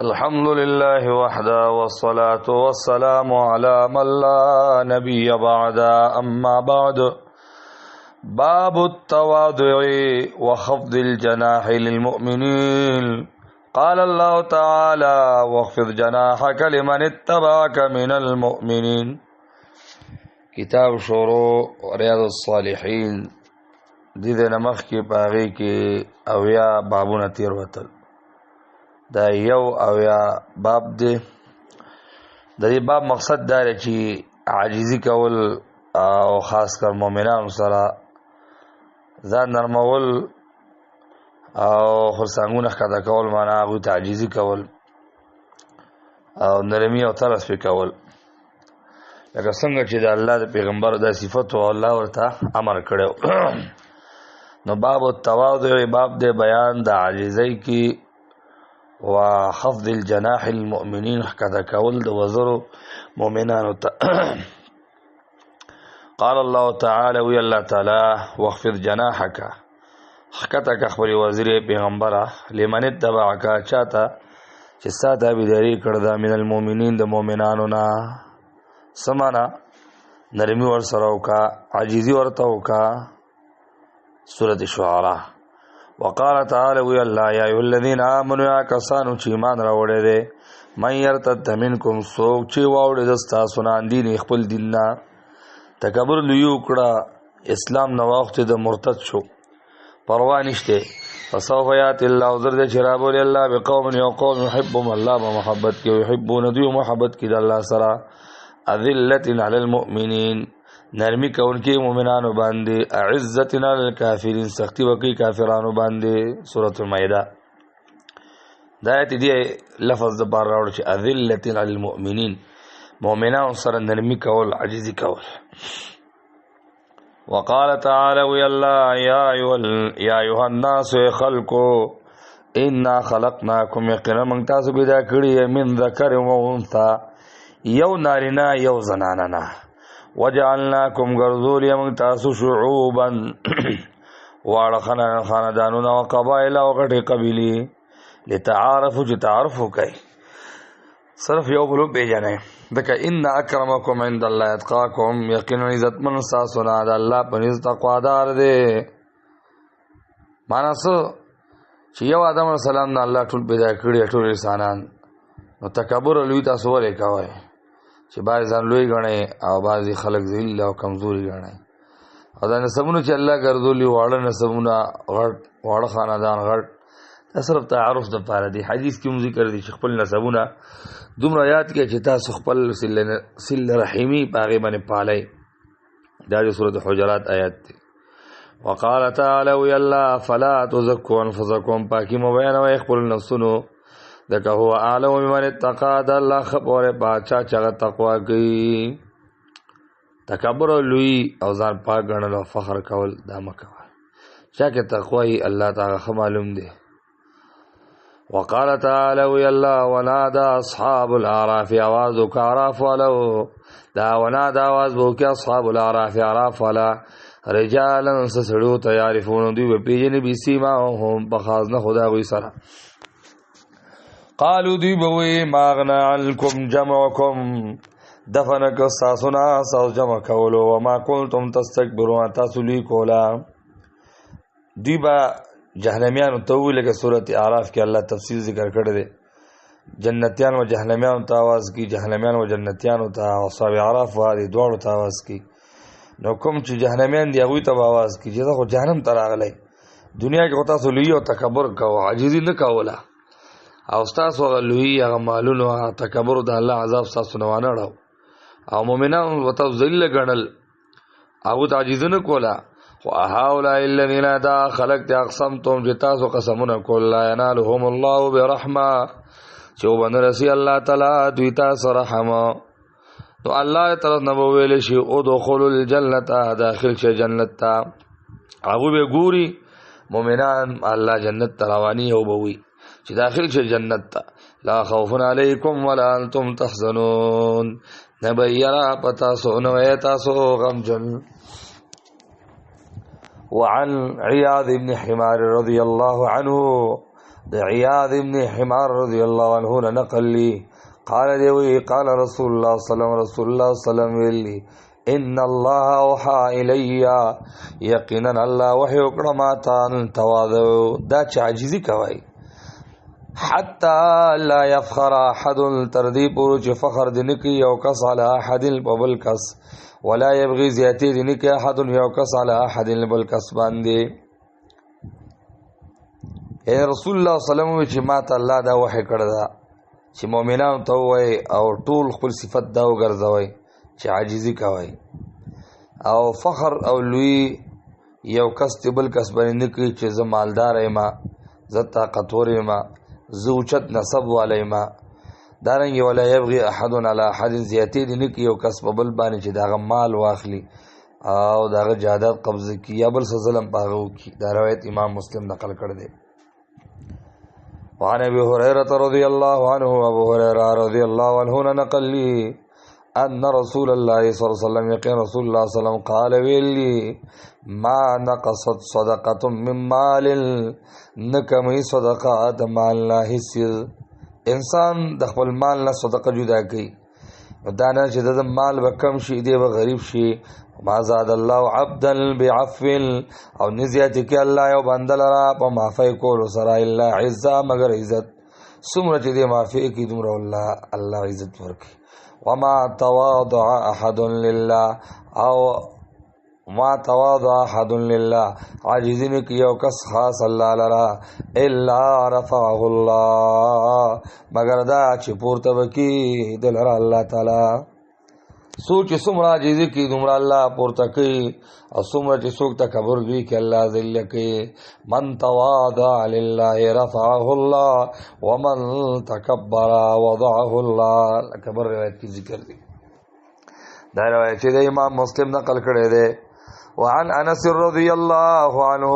الحمد لله وحده والصلاة والسلام على من لا نبي بعد أما بعد باب التواضع وخفض الجناح للمؤمنين قال الله تعالى واخفض جناحك لمن اتبعك من المؤمنين کتاب شروع ریاض الصالحین دید نمخ کی پاغی کی اویا بابون تیر وطل دا یو اویا باب دی دا دی باب مقصد داره چی عاجزی کول او خاص کر مومنان سره ځان نرمول او خرسانګونه ښکته کول معنا هغوی ته عاجزي کول او نرمي او طرز پې کول لکه څنګه چې د الله د پیغمبر دا صفت او الله ورته امر کړی نو باب التواضع باب د بیان د عاجزۍ کې و خفض الجناح المؤمنین ښکته کول د وزرو مؤمنانو ته قال الله تعالى وی الله تعالی واخفض جناحك حقتك خبر وزیر پیغمبره لمن اتبعك چاته چې ساده بيداری کړه من المؤمنین د مؤمنانو نه سمانا نرمی ور سره وکا عاجزی ورته وکا سورۃ الشعراء وقال تعالى وی الله یا ایها الذين آمنوا یا کسانو چې ایمان راوړل دي من يرتد منکم سوق چې واوړي د تاسو نه دین خپل دین نه تکبر لیو کړه اسلام نو وخت د مرتد شو پروا نشته فسوف یات الله عذر د شراب ول الله بقوم یقوم يحبهم الله بمحبت کې يحبون دوی محبت کې د الله سره اذلت علی المؤمنین نرمی کونکي مؤمنانو باندې عزت علی الکافرین سختی وکي کافرانو باندې سورۃ المائده دا ایت دی لفظ د بار راوړ چې اذلت علی المؤمنین مؤمنان سره نرمی کول عجزی کول وقال تعالى وی الله یا ایها الناس خلقوا انا خلقناکم یقینا من تاسو پیدا کړی من ذکر و انثى یو نارینا یو زنانه نه وجعلناکم غرذول من تاسو شعوبا واړه خاندانونه او قبایل او غټي قبيلي لتعارفوا تعارفوا کوي صرف یو بلو پیژنه دکه ان اکرمکم عند الله اتقاکم یقینا عزت من ساسونه د الله په نزد تقوادار دی معنا څه چې یو آدم السلام نه الله ټول پیدا کړی ټول انسانان نو تکبر لوی تاسو ولې کوي چې باز ځان لوی غني او بعضی خلک ذلیل او کمزوري غني او دا نسبونه چې الله ګرځولي واړه نسبونه غړ واړه خاندان غړ صرف تعارف د پاره دی حدیث کې ذکر دي چې خپل نسبونه دومره یاد کې چې تاسو خپل سل رحیمی پاغه باندې پالای دا د سورۃ حجرات آیات دی وقال تعالی وی الله فلا تزکوا انفسکم پاکی مبین او خپل نفسونو دغه هو اعلم بمن اتقى الله خبر باچا چې تقوا کوي تکبر لوی او ځان پاک غنل او فخر کول دا مکوه چې تقوا الله تعالی معلوم دی وقال تعالى وي الله ونادى اصحاب الاعراف आवाज وكعراف ولو دا ونادى आवाज وك اصحاب الاعراف عراف ولا رجالا سسړو تعرفون دوی په پیجن بي سیما هم بخازنه خدا وي سره قالوا دوی بوي ماغنا عنكم جمعكم دفنك ساسنا ساس جمع کولو وما كنتم تستكبرون تاسلی کولا دوی با جهنميان ته ویل کې سورۃ اعراف کې الله تفصیل ذکر کړی دی جنتیان او جهنميان ته आवाज کی جهنميان او جنتیان ته اصحاب اعراف وادي دوړو ته आवाज کی نو کوم چې جهنميان دی هغه ته आवाज کی چې دا جهنم ته راغلی دنیا کې وتا سو لوی او تکبر کوو عاجزی نه کوله او تاسو لوی هغه مالونو تکبر د الله عذاب تاسو نه وانه او مؤمنان وتا ذل غنل او تعجز نه کوله وهؤلاء الذين دا خلقت اقسمتم جتاسو قسمنا کول لا ينالهم الله برحمه چو بنرسي الله تعالی دوی تاسو رحم تو الله تعالی نو ویل شي او دخول الجنه داخل شي جنت تا هغه به ګوري مؤمنان الله جنت رواني او بوي چې داخل شي جنت تا لا خوف عليكم ولا انتم تحزنون نبيرا پتا سو نو تاسو غم جن وعن عياض بن حمار رضي الله عنه عیاض ابن حمار رضی الله عنه نقل لی قال دی قال رسول الله صلی الله علیه وسلم رسول الله صلی الله علیه وسلم ویلی ان الله اوحى الی یقینا الله وحی وکړه ما ته تواضع دا چې عاجزی کوي حتى لا يفخر احد تردی پورو چې فخر دې نکي یو کس علی احد بل کس ولا يبغي زیاتی دې نکي احد یو کس علی احد بل کس باندې اے رسول الله صلی الله علیه وسلم چې ما ته الله دا وحی کړی دا چې مؤمنانو ته وای او ټول خپل صفت دا وګرځوي چې عاجزی کوي او فخر او لوی یو کس بل کس باندې نکي چې زه مالدار یم زه طاقتور یم زه اوچت نسب والی ما دارنګ ولا یبغي احد علی احد زیاتی دې نکي یو کس په بل باندې چې داغه مال واخلي او داغه جائیداد قبضه کی یا بل څه ظلم پاغو کی دا روایت امام مسلم نقل کړ دی وعن ابي هريره رضي الله عنه ابو هريره رضي الله عنه نقل لي ان رسول الله صلى الله عليه وسلم يقين رسول الله صلى الله عليه وسلم قال ویلی ما نقصت صدقه من مال نکمی صدقه د مال نه هیڅ انسان د خپل مال نه صدقه جدا کوي دا نه چې د مال به کم شي دی به غریب شي ما زاد الله عبدا بعفو او نزیات کی الله یو بندل را په معافی کول سره الا عزت مگر عزت سمره چې دی معافی کی دومره الله عزت ورکي وما تواضع احد لله او ما تواضع احد لله عاجزین کی یو کس خاص الله لرا الا رفعه الله مگر دا چې پورته وکي دلر الله تعالی سوچ سمرا عاجزی کی دومره الله پورته کوي او سمره چې څوک تکبر کوي کې الله ذل کوي من تواضع لله رفعه الله ومن تکبر وضعه الله کبر روایت کی ذکر دی دا روایت چې امام مسلم نقل کړی دی وعن انس رضي الله عنه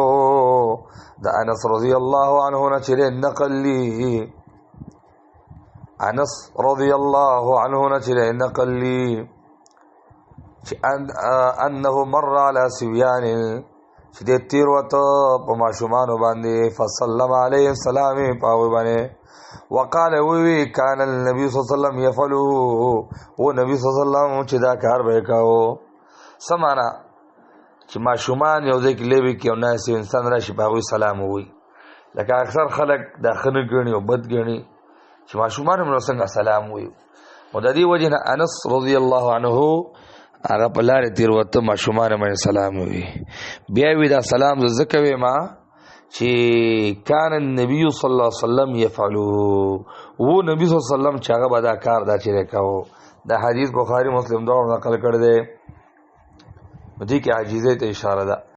دا انس رضي الله عنه نچر نقل لي انس رضي الله عنه نچر نقل لي انه مر على سويان چې د تیر وته په ماشومان باندې فسلم عليه السلام پاوي باندې وقال وی كان النبي صلى الله عليه وسلم يفعله او نبی صلی الله علیه وسلم چې دا کار وکاو سمانا چې ماشومان یو ځای کې لوي کې او ناس انسان راشي پاوي سلام وي لکه اکثر خلک د خنه ګڼي او بد ګڼي چې ماشومان هم څنګه سلام وي او د دې وجه نه انس رضی الله عنه هغه په لارې تیر وته ماشومان باندې سلام وي بیا وی دا سلام زکوي ما چې کان النبي صلی الله علیه وسلم يفعلوا وو نبی صلی الله علیه وسلم چې هغه به دا کار دا چې وکاو دا حدیث بخاری مسلم دواړو نقل کړی دی دې کې عاجزۍ ته اشاره ده